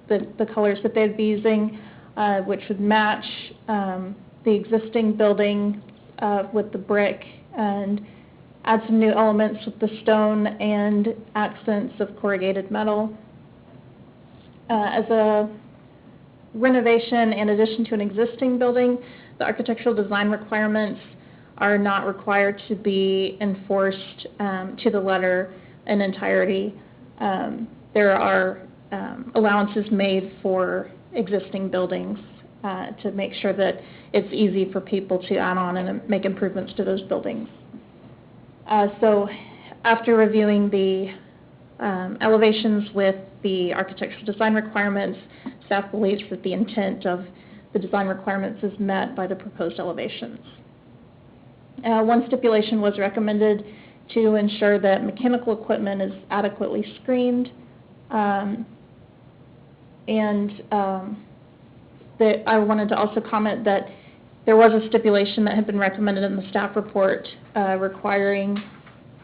the colors that they'd be using, which would match the existing building with the brick, and add some new elements with the stone and accents of corrugated metal. As a renovation in addition to an existing building, the architectural design requirements are not required to be enforced to the letter in entirety. There are allowances made for existing buildings to make sure that it's easy for people to add on and make improvements to those buildings. So after reviewing the elevations with the architectural design requirements, staff believes that the intent of the design requirements is met by the proposed elevations. One stipulation was recommended to ensure that mechanical equipment is adequately screened, and that I wanted to also comment that there was a stipulation that had been recommended in the staff report requiring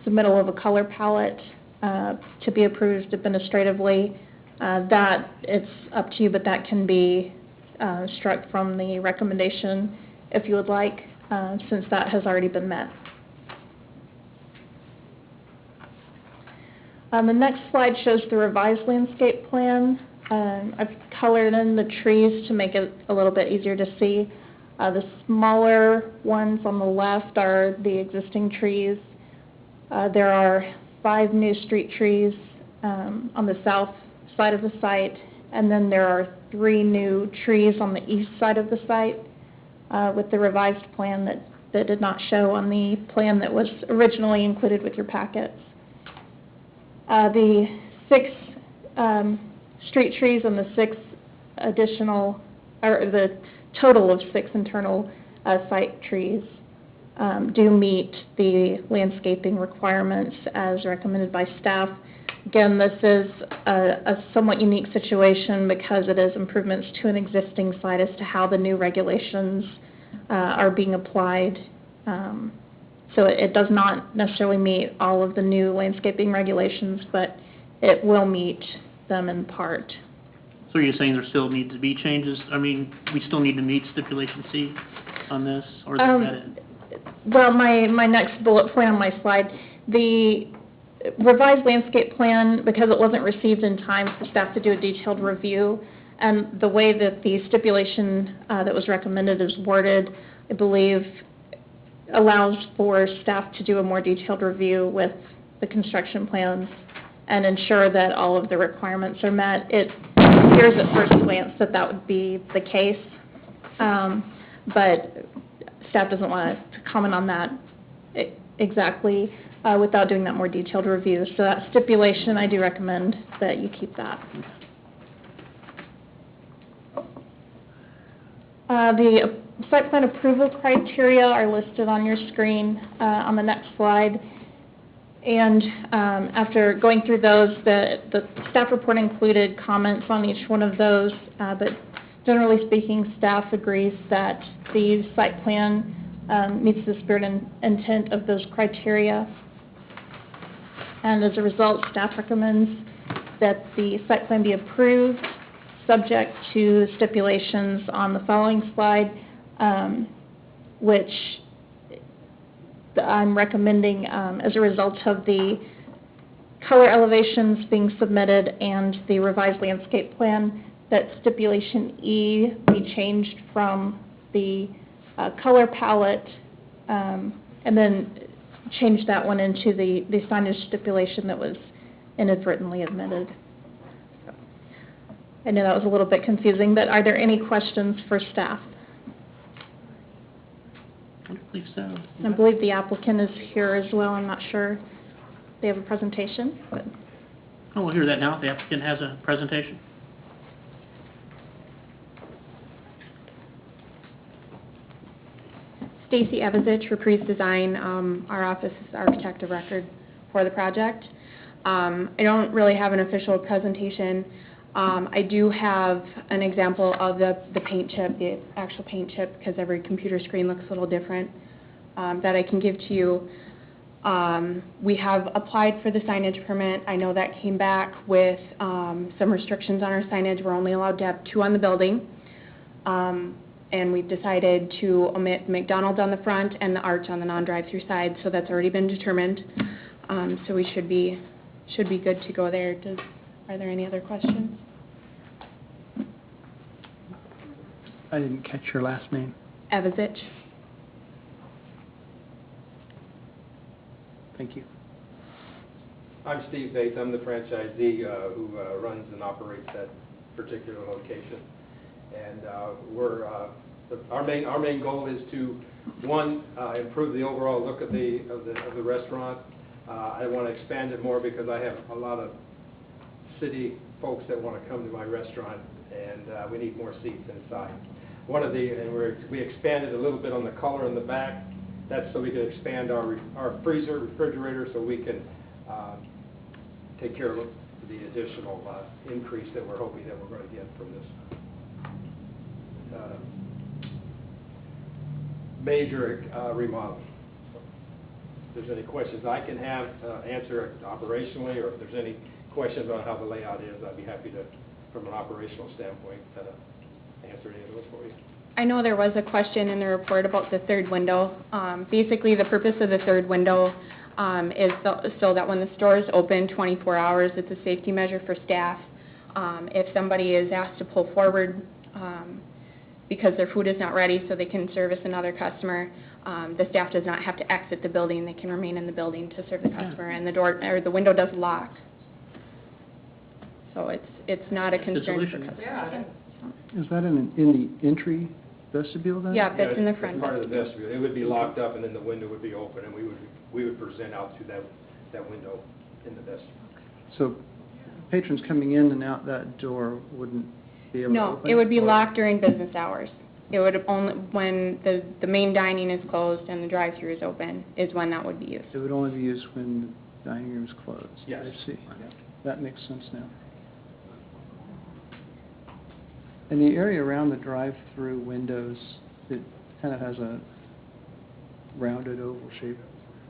submittal of a color palette to be approved administratively. That it's up to you, but that can be struck from the recommendation if you would like, since that has already been met. The next slide shows the revised landscape plan. I've colored in the trees to make it a little bit easier to see. The smaller ones on the left are the existing trees. There are 5 new street trees on the south side of the site, and then there are 3 new trees on the east side of the site with the revised plan that did not show on the plan that was originally included with your packets. The 6 street trees and the 6 additional, or the total of 6 internal site trees do meet the landscaping requirements as recommended by staff. Again, this is a somewhat unique situation because it is improvements to an existing site as to how the new regulations are being applied. So it does not necessarily meet all of the new landscaping regulations, but it will meet them in part. So you're saying there still need to be changes? I mean, we still need to meet stipulation C on this, or is that it? Well, my next bullet point on my slide, the revised landscape plan, because it wasn't received in time for staff to do a detailed review, and the way that the stipulation that was recommended is worded, I believe, allows for staff to do a more detailed review with the construction plans and ensure that all of the requirements are met. It appears at first glance that that would be the case, but staff doesn't want to comment on that exactly without doing that more detailed review. So that stipulation, I do recommend that you keep that. The site plan approval criteria are listed on your screen on the next slide. And after going through those, the staff report included comments on each one of those, but generally speaking, staff agrees that the site plan meets the spirit and intent of those criteria. And as a result, staff recommends that the site plan be approved, subject to stipulations on the following slide, which I'm recommending as a result of the color elevations being submitted and the revised landscape plan, that stipulation E be changed from the color palette and then change that one into the signage stipulation that was inadvertently omitted. So, I know that was a little bit confusing, but are there any questions for staff? I believe so. I believe the applicant is here as well. I'm not sure they have a presentation. But. Oh, we'll hear that now. The applicant has a presentation. Stacy Evazich, Reprise Design. Our office is the architect of record for the project. I don't really have an official presentation. I do have an example of the paint chip, the actual paint chip, because every computer screen looks a little different, that I can give to you. We have applied for the signage permit. I know that came back with some restrictions on our signage. We're only allowed to have 2 on the building. And we've decided to omit McDonald's on the front and the Arch on the non-drive-through side, so that's already been determined. So we should be good to go there. Are there any other questions? I didn't catch your last name. Evazich. Thank you. I'm Steve Bates. I'm the franchisee who runs and operates that particular location. And our main goal is to, one, improve the overall look of the restaurant. I want to expand it more because I have a lot of city folks that want to come to my restaurant, and we need more seats inside. We expanded a little bit on the color in the back. That's so we can expand our refrigerator, so we can take care of the additional increase that we're hoping that we're going to get from this major remodel. If there's any questions I can answer operationally, or if there's any questions on how the layout is, I'd be happy to, from an operational standpoint, answer any of those for you. I know there was a question in the report about the third window. Basically, the purpose of the third window is so that when the store is open 24 hours, it's a safety measure for staff. If somebody is asked to pull forward because their food is not ready so they can service another customer, the staff does not have to exit the building. They can remain in the building to serve the customer, and the door or the window does lock. So it's not a concern for customers. Yeah. Is that in the entry vestibule then? Yeah, that's in the front It's part of the vestibule. vestibule. It would be locked up, and then the window would be open, and we would present out to that window in the vestibule. So patrons coming in and out that door wouldn't be able to No, open? it would be locked during business hours. It would only, when the main dining is closed and the drive-through is open, is when that would be used. It would only be used when the dining room is closed? Yes. I see. Yeah. That makes sense now. And the area around the drive-through windows, it kind of has a rounded oval shape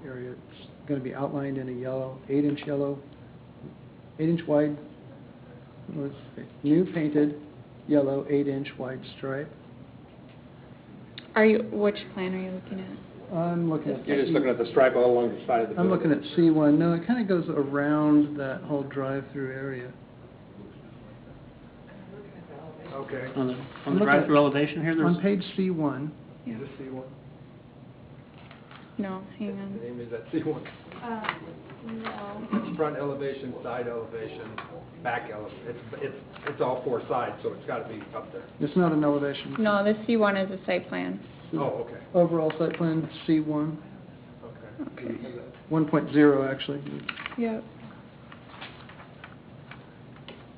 area. It's going to be outlined in a yellow, 8-inch yellow, 8-inch wide, new painted yellow 8-inch wide stripe. Which plan are you looking at? I'm looking at. You're just looking at the stripe all along the side of the building. I'm looking at C1. No, it kind of goes around that whole drive-through area. Okay. On I'm the looking drive-through at- elevation here, On there's, page C1. Yeah. Is this C1? No, hang The on. name is that C1? No. It's front elevation, side elevation, back elevation. It's all 4 sides, so it's got to be up there. It's not an elevation. No, the C1 is a site plan. Oh, okay. Overall site plan, C1. Okay. 1.0, actually. Yep.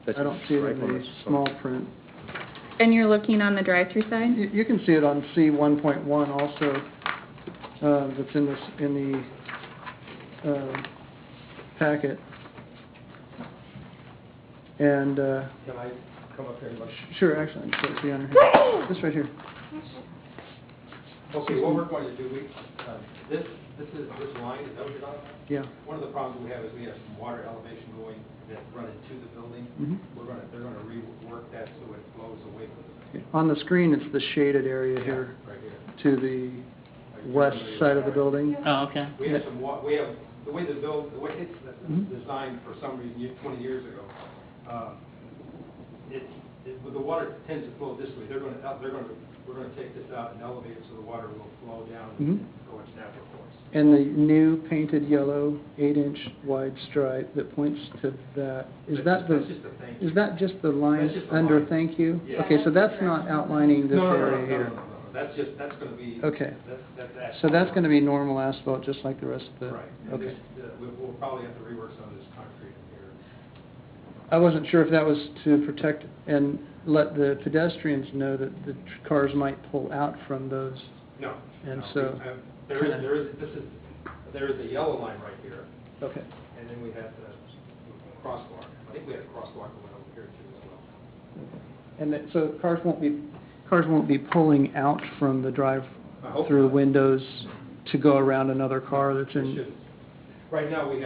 I don't see it in the small print. And you're looking on the drive-through side? You can see it on C1.1 also, that's in the packet. And, Can I come up here and look? sure, actually, I can see on here. This right here. Okay, what we're going to do, this line, is that what you're talking about? Yeah. One of the problems we have is we have some water elevation going that run into the building. Mhm. They're going to rework that so it flows away from the building. On the screen, it's the shaded area here Right here. to the west side of the building. oh, okay. We have some the way it's Mhm. designed for some reason 20 years ago. The water tends to flow this way. We're going to take this out and elevate it so the water will flow down Mhm. and go its natural course. And the new painted yellow 8-inch wide stripe that points to that, That's just a thank you. is that just the line That's just the under line. thank you? Yeah. Okay, so that's not outlining this No, area here. no. That's going to be. Okay. That's So asphalt. that's going to be normal asphalt, just like the rest of the... Right. And Okay. We'll probably have to rework some of this concrete in here. I wasn't sure if that was to protect and let the pedestrians know that the cars might pull out from those. No. And no, so- There is a yellow line right here, Okay. and then we have the crosswalk. I think we have a crosswalk that went over here too as well. And so cars won't be pulling out from the I hope drive-through not. windows to go around another car that's They in... shouldn't. Right now, we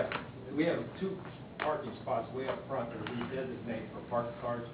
have two parking spots way up front that are redesignated for parked cars.